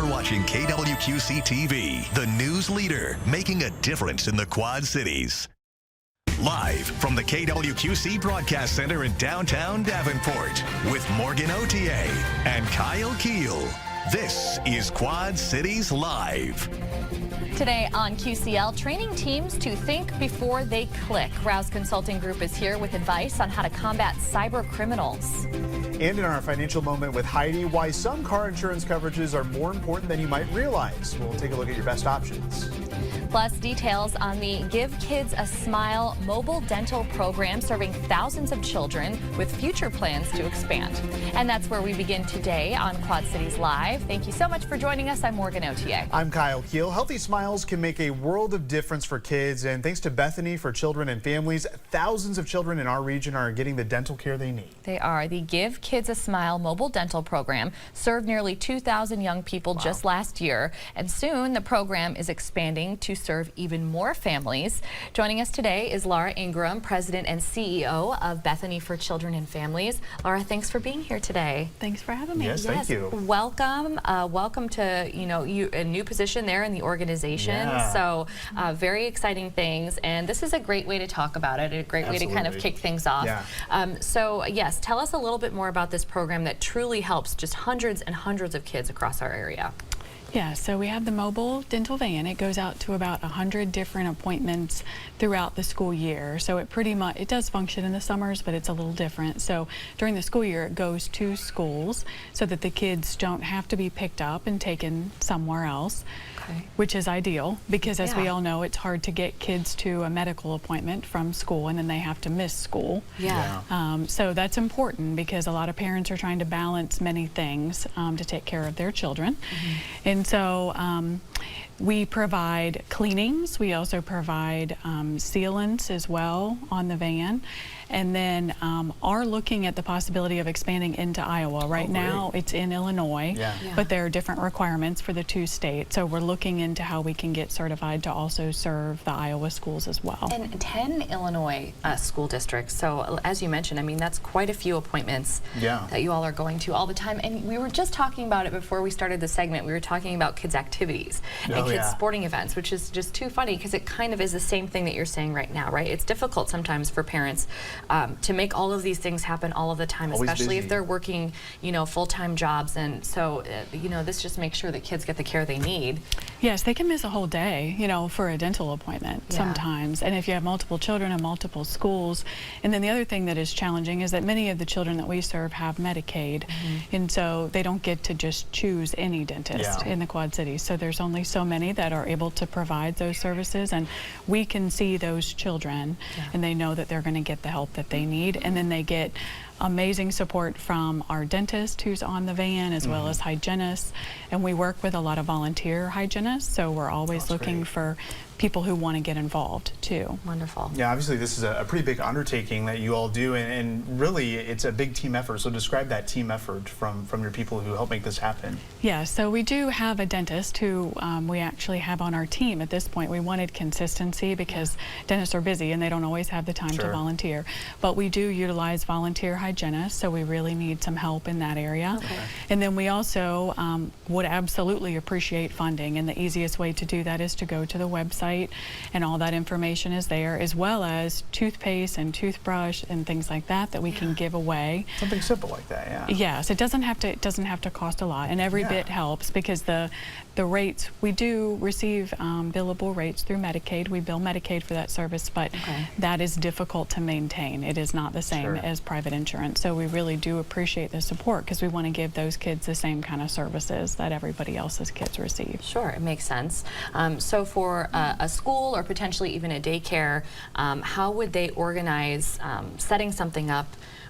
watching KWQC TV, the news leader, making a difference in the Quad Cities. Live from the KWQC Broadcast Center in downtown Davenport with Morgan Otier and Kyle Keel. This is Quad Cities Live. Today on QCL, training teams to think before they click. Rouse Consulting Group is here with advice on how to combat cyber criminals. And in our financial moment with Heidi, why some car insurance coverages are more important than you might realize. We'll take a look at your best options. Plus, details on the Give Kids a Smile mobile dental program serving thousands of children with future plans to expand. And that's where we begin today on Quad Cities Live. Thank you so much for joining us. I'm Morgan Otier. I'm Kyle Keel. Healthy smiles can make a world of difference for kids. And thanks to Bethany for Children and Families, thousands of children in our region are getting the dental care they need. They are. The Give Kids a Smile mobile dental program served nearly 2,000 young people just last year. And soon the program is expanding to serve even more families. Joining us today is Laura Ingram, President and CEO of Bethany for Children and Families. Laura, thanks for being here today. Thanks for having me. Yes, thank you. Welcome. Welcome to a new position there in the organization. Yeah. So very exciting things, and this is a great way to talk about it, a great way to kind of kick things off. Yeah. So yes, tell us a little bit more about this program that truly helps just hundreds and hundreds of kids across our area. Yeah, so we have the mobile dental van. It goes out to about 100 different appointments throughout the school year. So it does function in the summers, but it's a little different. So during the school year, it goes to schools so that the kids don't have to be picked up and taken somewhere else, which is ideal because as we all know, it's hard to get kids to a medical appointment from school and then they have to miss school. So that's important because a lot of parents are trying to balance many things to take care of their children. And so we provide cleanings. We also provide sealants as well on the van. And then are looking at the possibility of expanding into Iowa. Right now it's in Illinois, but there are different requirements for the two states. So we're looking into how we can get certified to also serve the Iowa schools as well. And 10 Illinois school districts. So as you mentioned, I mean, that's quite a few appointments that you all are going to all the time. And we were just talking about it before we started the segment. We were talking about kids' activities and kids' sporting events, which is just too funny because it kind of is the same thing that you're saying right now, right? It's difficult sometimes for parents to make all of these things happen all of the time, especially if they're working, full-time jobs. And so, this just makes sure that kids get the care they need. Yes, they can miss a whole day, for a dental appointment sometimes. And if you have multiple children in multiple schools, and then the other thing that is challenging is that many of the children that we serve have Medicaid, and so they don't get to just choose any dentist in the Quad Cities. So there's only so many that are able to provide those services, and we can see those children, and they know that they're going to get the help that they need, and then they get amazing support from our dentist who's on the van as well as hygienists, and we work with a lot of volunteer hygienists, so we're always looking for people who want to get involved too. Wonderful. Yeah, obviously this is a pretty big undertaking that you all do, and really it's a big team effort. So describe that team effort from your people who help make this happen. Yeah, so we do have a dentist who we actually have on our team at this point. We wanted consistency because dentists are busy and they don't always have the time to volunteer. But we do utilize volunteer hygienists, so we really need some help in that area. And then we also would absolutely appreciate funding, and the easiest way to do that is to go to the website, and all that information is there, as well as toothpaste and toothbrush and things like that that we can give away. Something simple like that, Yes, it doesn't have to cost a lot, and every bit helps because the rates, we do receive billable rates through Medicaid. We bill Medicaid for that service, but that is difficult to maintain. It is not the same as private insurance. So we really do appreciate the support because we want to give those kids the same kind of services that everybody else's kids receive. Sure, it makes sense. So for a school or potentially even a daycare, how would they organize setting something up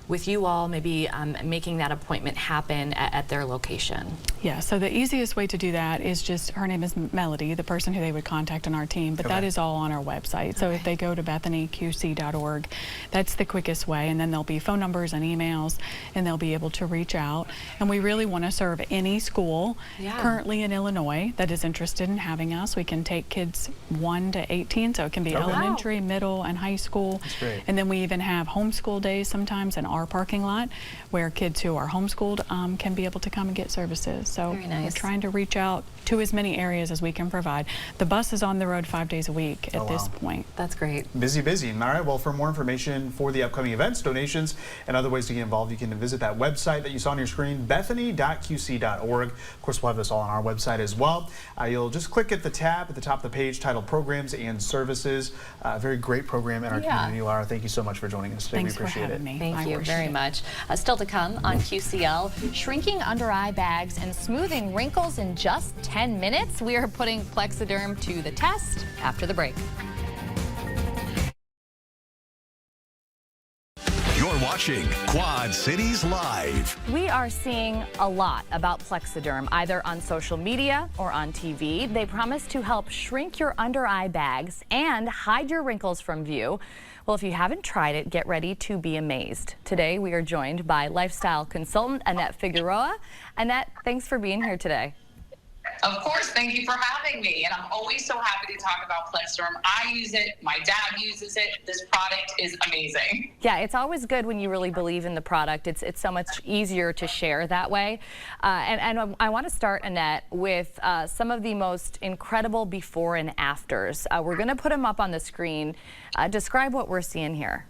with you all, maybe making that appointment happen at their location? Yeah, so the easiest way to do that is just, her name is Melody, the person who they would contact on our team, but that is all on our website. So if they go to bethanyqc.org, that's the quickest way, and then there'll be phone numbers and emails, and they'll be able to reach out. And we really want to serve any school currently in Illinois that is interested in having us. We can take kids 1 to 18, so it can be elementary, middle, and high school. That's great. And then we even have homeschool days sometimes, and our parking lot where kids who are homeschooled can be able to come and get services. So Very nice. we're trying to reach out to as many areas as we can provide. The bus is on the road 5 days a week at this point. That's great. Busy, busy. All right, well, for more information for the upcoming events, donations, and other ways to get involved, you can visit that website that you saw on your screen, bethany.qc.org. Of course, we'll have this all on our website as well. You'll just click at the tab at the top of the page titled Programs and Services. Very great program in our community, Laura. Thank you so much for joining us today. Thanks we appreciate for having it. me. Thank you very much. Still to come on QCL, shrinking under eye bags and smoothing wrinkles in just 10 minutes. We are putting Plexiderm to the test after the break. You're watching Quad Cities Live. We are seeing a lot about Plexiderm, either on social media or on TV. They promise to help shrink your under eye bags and hide your wrinkles from view. Well, if you haven't tried it, get ready to be amazed. Today, we are joined by lifestyle consultant Annette Figueroa. Annette, thanks for being here today. Of course, thank you for having me. And I'm always so happy to talk about Plexiderm. I use it. My dad uses it. This product is amazing. Yeah, it's always good when you really believe in the product. It's so much easier to share that way. And I want to start, Annette, with some of the most incredible before and afters. We're going to put them up on the screen. Describe what we're seeing here.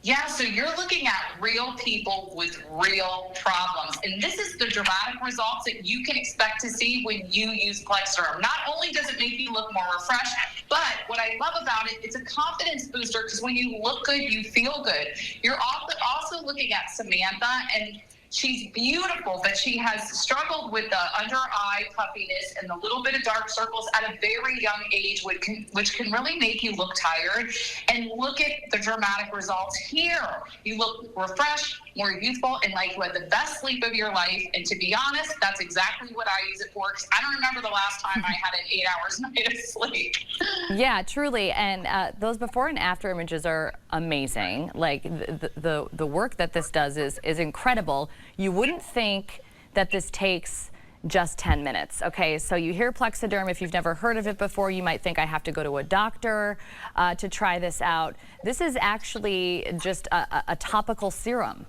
Yeah, so you're looking at real people with real problems. And this is the dramatic results that you can expect to see when you use Plexiderm. Not only does it make you look more refreshed, but what I love about it, it's a confidence booster because when you look good, you feel good. You're also looking at Samantha, and she's beautiful, but she has struggled with the under eye puffiness and the little bit of dark circles at a very young age, which can really make you look tired. And look at the dramatic results here. You look refreshed, more youthful, and like you had the best sleep of your life. And to be honest, that's exactly what I use it for, because I don't remember the last time I had an 8 hours night of sleep. Yeah, truly. And those before and after images are amazing. Like the work that this does is incredible. You wouldn't think that this takes just 10 minutes. Okay, so you hear Plexiderm. If you've never heard of it before, you might think I have to go to a doctor to try this out. This is actually just a topical serum.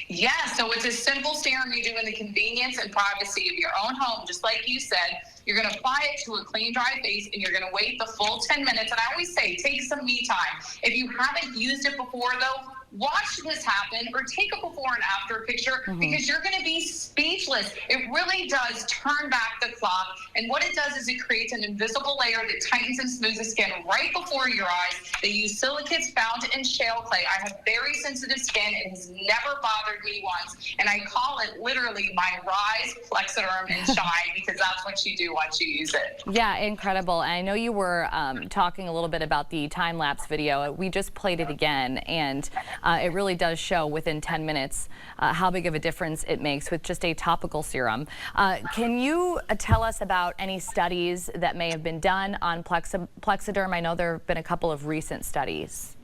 Yeah, so it's a simple serum you do in the convenience and privacy of your own home. Just like you said, you're going to apply it to a clean, dry face, and you're going to wait the full 10 minutes. And I always say, take some me time. If you haven't used it before, though, watch this happen or take a before and after picture because you're going to be speechless. It really does turn back the clock. And what it does is it creates an invisible layer that tightens and smooths the skin right before your eyes. They use silicates found in shale clay. I have very sensitive skin. It has never bothered me once. And I call it literally my Rise, Plexiderm, and Shine because that's what you do once you use it. Yeah, incredible. And I know you were talking a little bit about the time-lapse video. We just played it again, and it really does show within 10 minutes how big of a difference it makes with just a topical serum. Can you tell us about any studies that may have been done on Plexiderm? I know there have been a couple of recent studies.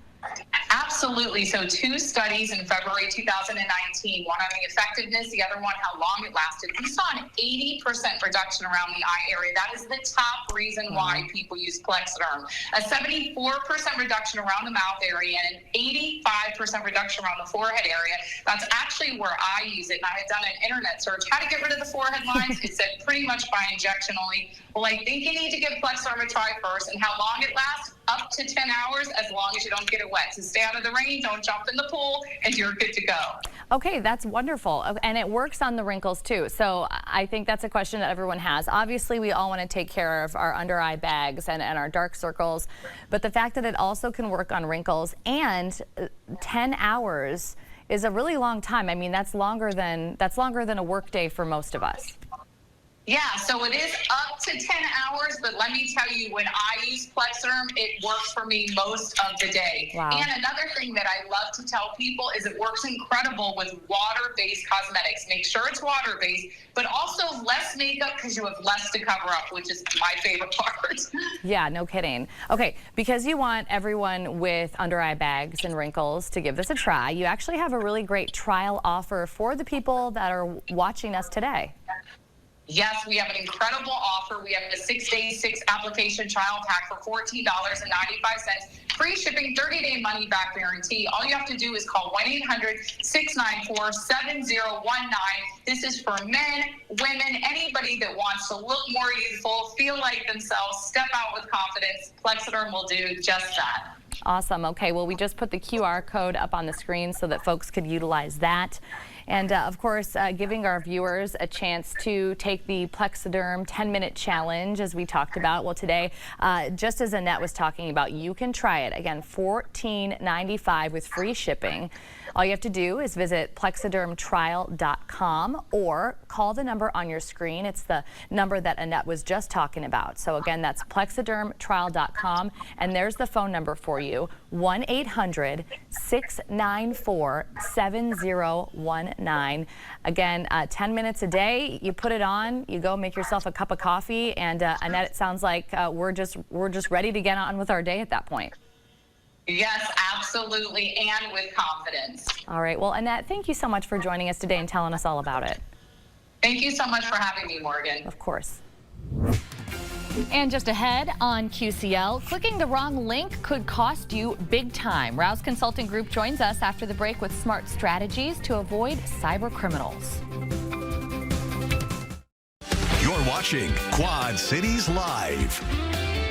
Absolutely. So 2 studies in February 2019, one on the effectiveness, the other one how long it lasted. We saw an 80% reduction around the eye area. That is the top reason why people use Plexiderm. A 74% reduction around the mouth area and an 85% reduction around the forehead area. That's actually where I use it. And I had done an internet search. How to get rid of the forehead lines? It said pretty much by injection only. Well, I think you need to give Plexiderm a try first. And how long it lasts? Up to 10 hours, as long as you don't get it wet. So stay out of the rain, don't jump in the pool, and you're good to go. Okay, that's wonderful. And it works on the wrinkles too. So I think that's a question that everyone has. Obviously, we all want to take care of our under eye bags and our dark circles, but the fact that it also can work on wrinkles and 10 hours is a really long time. I mean, that's longer than a work day for most of us. Yeah, so it is up to 10 hours, but let me tell you, when I use Plexiderm, it works for me most of the day. Wow. And another thing that I love to tell people is it works incredible with water-based cosmetics. Make sure it's water-based, but also less makeup because you have less to cover up, which is my favorite part. Yeah, no kidding. Okay, because you want everyone with under eye bags and wrinkles to give this a try, you actually have a really great trial offer for the people that are watching us today. Yes, we have an incredible offer. We have a 6-day, 6-application trial pack for $14.95. free shipping, 30-day money-back guarantee. All you have to do is call 1-800-694-7019. This is for men, women, anybody that wants to look more youthful, feel like themselves, step out with confidence. Plexiderm will do just that. Awesome. Okay, well, we just put the QR code up on the screen so that folks could utilize that. And of course, giving our viewers a chance to take the Plexiderm 10-minute challenge, as we talked about. Well, today, just as Annette was talking about, you can try it. Again, $14.95 with free shipping. All you have to do is visit plexidermtrial.com or call the number on your screen. It's the number that Annette was just talking about. So again, that's plexidermtrial.com, and there's the phone number for you, 1-800-694-7019. Again, 10 minutes a day, you put it on, you go make yourself a cup of coffee, and Annette, it sounds like we're just ready to get on with our day at that point. Yes, absolutely, and with confidence. All right. Well, Annette, thank you so much for joining us today and telling us all about it. Thank you so much for having me, Morgan. Of course. And just ahead on QCL, clicking the wrong link could cost you big time. Rouse Consulting Group joins us after the break with smart strategies to avoid cyber criminals. You're watching Quad Cities Live.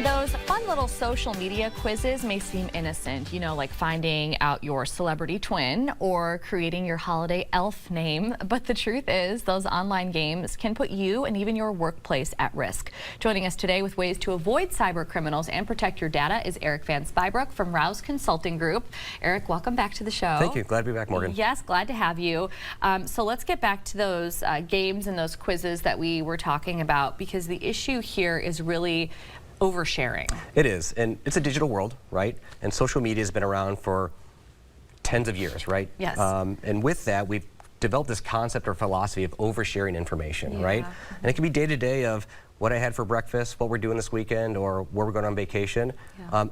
Those fun little social media quizzes may seem innocent, you know, like finding out your celebrity twin or creating your holiday elf name. But the truth is, those online games can put you and even your workplace at risk. Joining us today with ways to avoid cyber criminals and protect your data is Eric Van Spybrook from Rouse Consulting Group. Eric, welcome back to the show. Thank you. Glad to be back, Morgan. Yes, glad to have you. So let's get back to those games and those quizzes that we were talking about, because the issue here is really oversharing. It is, and it's a digital world, right? And social media has been around for tens of years, right? Yes. And with that, we've developed this concept or philosophy of oversharing information, right? And it can be day to day of what I had for breakfast, what we're doing this weekend, or where we're going on vacation,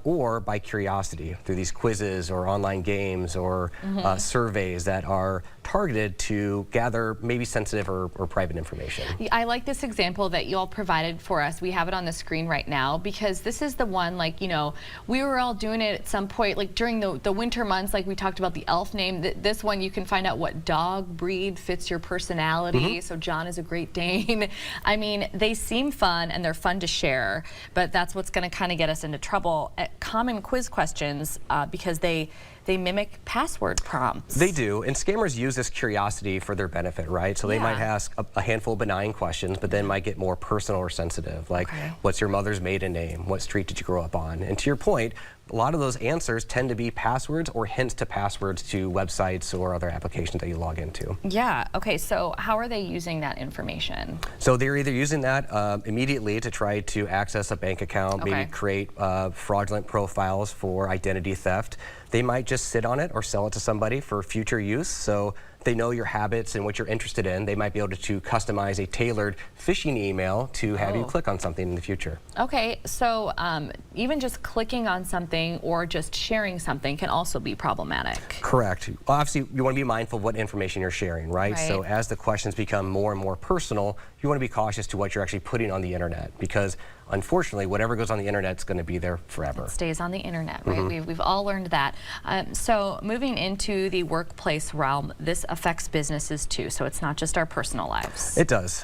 or by curiosity through these quizzes or online games or surveys that are targeted to gather maybe sensitive or private information. I like this example that you all provided for us. We have it on the screen right now, because this is the one, like, you know, we were all doing it at some point, like during the winter months, like we talked about the elf name. This one, you can find out what dog breed fits your personality. So John is a Great Dane. I mean, they seem fun and they're fun to share, but that's what's going to kind of get us into trouble at common quiz questions, because they mimic password prompts. They do, and scammers use this curiosity for their benefit, right? So they might ask a handful of benign questions, but then might get more personal or sensitive, like what's your mother's maiden name? What street did you grow up on? And to your point, a lot of those answers tend to be passwords or hints to passwords to websites or other applications that you log into. Yeah, okay, so how are they using that information? So they're either using that immediately to try to access a bank account, maybe create fraudulent profiles for identity theft. They might just sit on it or sell it to somebody for future use. So they know your habits and what you're interested in. They might be able to customize a tailored phishing email to have you click on something in the future. Okay, so even just clicking on something or just sharing something can also be problematic. Correct. Obviously, you want to be mindful of what information you're sharing, right? So as the questions become more and more personal, you want to be cautious to what you're actually putting on the internet, because unfortunately, whatever goes on the internet is going to be there forever. It stays on the internet, right? We've all learned that. So moving into the workplace realm, this affects businesses too, so it's not just our personal lives. It does.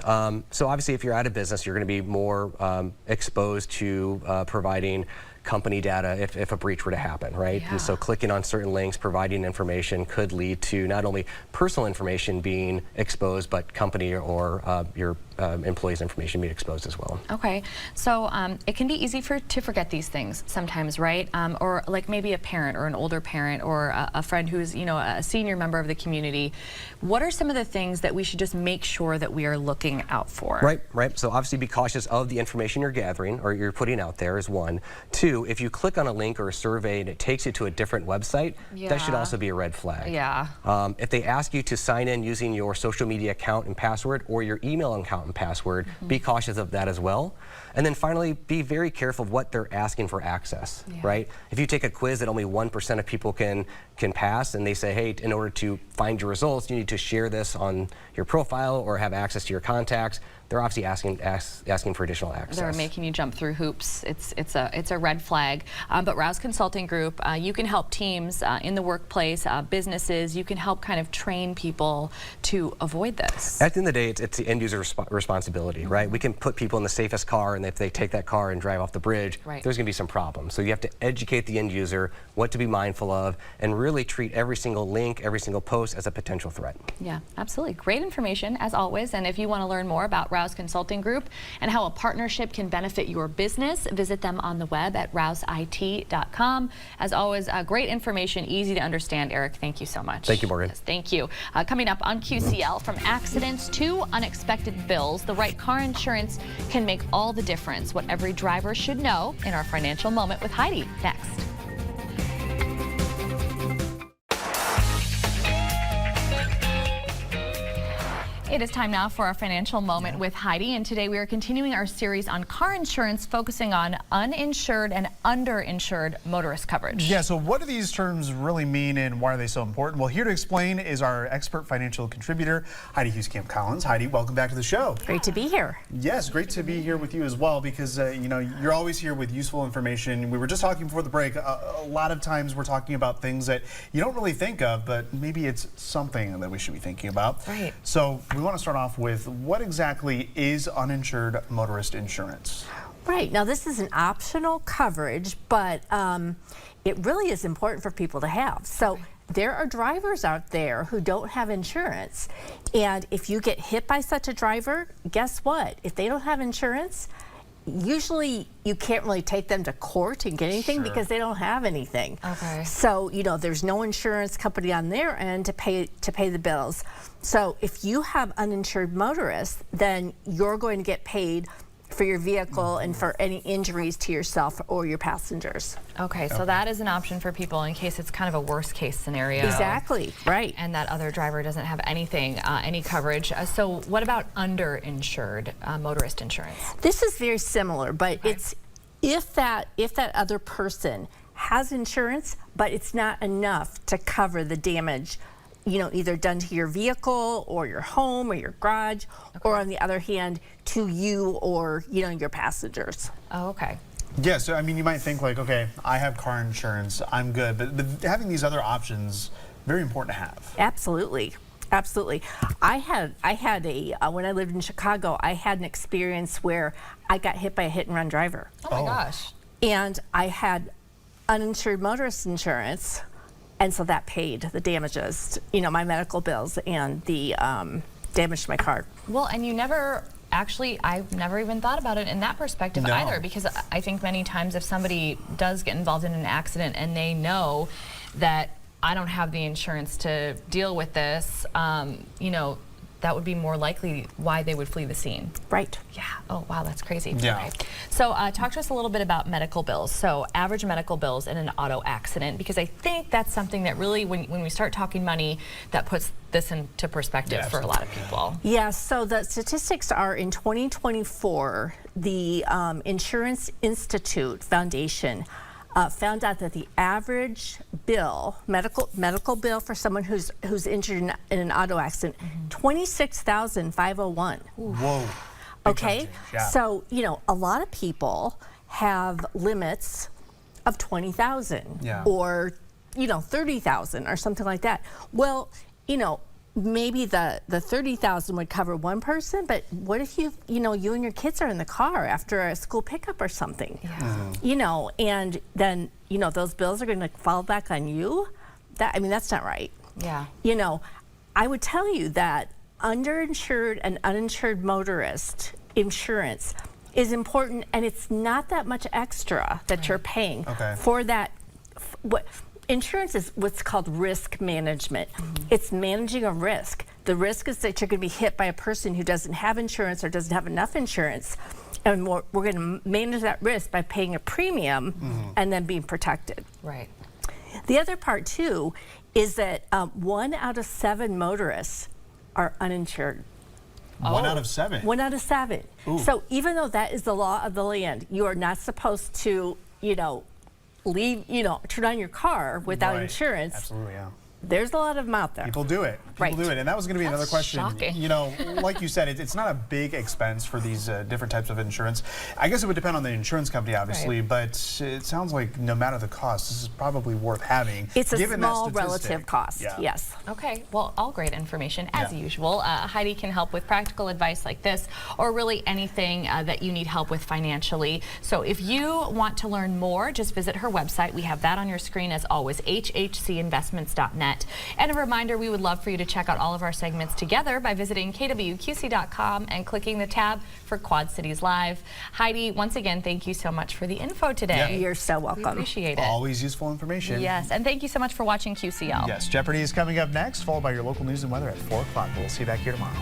So obviously, if you're at a business, you're going to be more exposed to providing company data if a breach were to happen, right? And so clicking on certain links, providing information could lead to not only personal information being exposed, but company or your employees' information being exposed as well. Okay, so it can be easy to forget these things sometimes, right? Or like maybe a parent or an older parent or a friend who's, you know, a senior member of the community. What are some of the things that we should just make sure that we are looking out for? Right. So obviously be cautious of the information you're gathering or you're putting out there is one. Two, if you click on a link or a survey and it takes you to a different website, that should also be a red flag. If they ask you to sign in using your social media account and password or your email account and password, be cautious of that as well. And then finally, be very careful of what they're asking for access, right? If you take a quiz that only 1% of people can pass and they say, hey, in order to find your results, you need to share this on your profile or have access to your contacts, they're obviously asking for additional access. They're making you jump through hoops. It's a red flag. But Rouse Consulting Group, you can help teams in the workplace, businesses. You can help kind of train people to avoid this. At the end of the day, it's the end user responsibility, right? We can put people in the safest car, and if they take that car and drive off the bridge, there's going to be some problems. So you have to educate the end user what to be mindful of, and really treat every single link, every single post as a potential threat. Yeah, absolutely. Great information as always. And if you want to learn more about Rouse Consulting Group and how a partnership can benefit your business, visit them on the web at rouseit.com. As always, great information, easy to understand. Eric, thank you so much. Thank you, Morgan. Yes, thank you. Coming up on QCL, from accidents to unexpected bills, the right car insurance can make all the difference. What every driver should know in our financial moment with Heidi next. It is time now for our financial moment with Heidi, and today we are continuing our series on car insurance, focusing on uninsured and underinsured motorist coverage. Yeah, so what do these terms really mean and why are they so important? Well, here to explain is our expert financial contributor, Heidi Hughescamp-Collins. Heidi, welcome back to the show. Great to be here. Yes, great to be here with you as well, because you know, you're always here with useful information. We were just talking before the break, a lot of times we're talking about things that you don't really think of, but maybe it's something that we should be thinking about. Right. So we want to start off with, what exactly is uninsured motorist insurance? Right. Now, this is an optional coverage, but it really is important for people to have. So there are drivers out there who don't have insurance. And if you get hit by such a driver, guess what? If they don't have insurance, usually you can't really take them to court and get anything because they don't have anything. Okay. So, you know, there's no insurance company on their end to pay the bills. So if you have uninsured motorists, then you're going to get paid for your vehicle and for any injuries to yourself or your passengers. Okay, so that is an option for people in case it's kind of a worst case scenario. Exactly, right. And that other driver doesn't have anything, any coverage. So what about underinsured motorist insurance? This is very similar, but it's if that other person has insurance, but it's not enough to cover the damage, you know, either done to your vehicle or your home or your garage, or on the other hand, to you or, you know, your passengers. Oh, okay. Yeah, so I mean, you might think like, okay, I have car insurance, I'm good, but having these other options, very important to have. Absolutely. Absolutely. I had a, when I lived in Chicago, I had an experience where I got hit by a hit and run driver. Oh my gosh. And I had uninsured motorist insurance. And so that paid the damages, you know, my medical bills and the damage to my car. Well, and you never actually, I've never even thought about it in that perspective either, because I think many times if somebody does get involved in an accident and they know that I don't have the insurance to deal with this, you know, that would be more likely why they would flee the scene. Right. Yeah. Oh, wow, that's crazy. Yeah. Okay. So talk to us a little bit about medical bills. So average medical bills in an auto accident, because I think that's something that really, when we start talking money, that puts this into perspective for a lot of people. Yeah, so the statistics are in 2024, the Insurance Institute Foundation found out that the average bill, medical bill for someone who's injured in an auto accident, $26,501. Whoa. Okay, yeah. So you know, a lot of people have limits of 20,000 or you know 30,000 or something like that. Well, you know, maybe the 30,000 would cover one person, but what if you know you and your kids are in the car after a school pickup or something? You know, and then you know those bills are going to fall back on you. I mean, that's not right. Yeah. You know, I would tell you that underinsured and uninsured motorist insurance is important, and it's not that much extra that you're paying for that. What insurance is what's called risk management. It's managing a risk. The risk is that you're going to be hit by a person who doesn't have insurance or doesn't have enough insurance, and we're going to manage that risk by paying a premium and then being protected. Right. The other part too is that 1 out of 7 motorists are uninsured. 1 out of 7? 1 out of 7. Ooh. So even though that is the law of the land, you are not supposed to, you know, leave, you know, turn on your car without insurance. Absolutely, yeah. There's a lot of them out there. People do it. People do it. And that was going to be another question. Shocking. You know, like you said, it's not a big expense for these different types of insurance. I guess it would depend on the insurance company, obviously, but it sounds like no matter the cost, this is probably worth having. It's a given small that relative cost, yes. Okay, well, all great information as usual. Heidi can help with practical advice like this, or really anything that you need help with financially. So if you want to learn more, just visit her website. We have that on your screen as always, hhcinvestments.net. And a reminder, we would love for you to check out all of our segments together by visiting kwqc.com and clicking the tab for Quad Cities Live. Heidi, once again, thank you so much for the info today. You're so welcome. We appreciate it. Always useful information. Yes, and thank you so much for watching QCL. Yes, Jeopardy is coming up next, followed by your local news and weather at 4 o'clock. We'll see you back here tomorrow.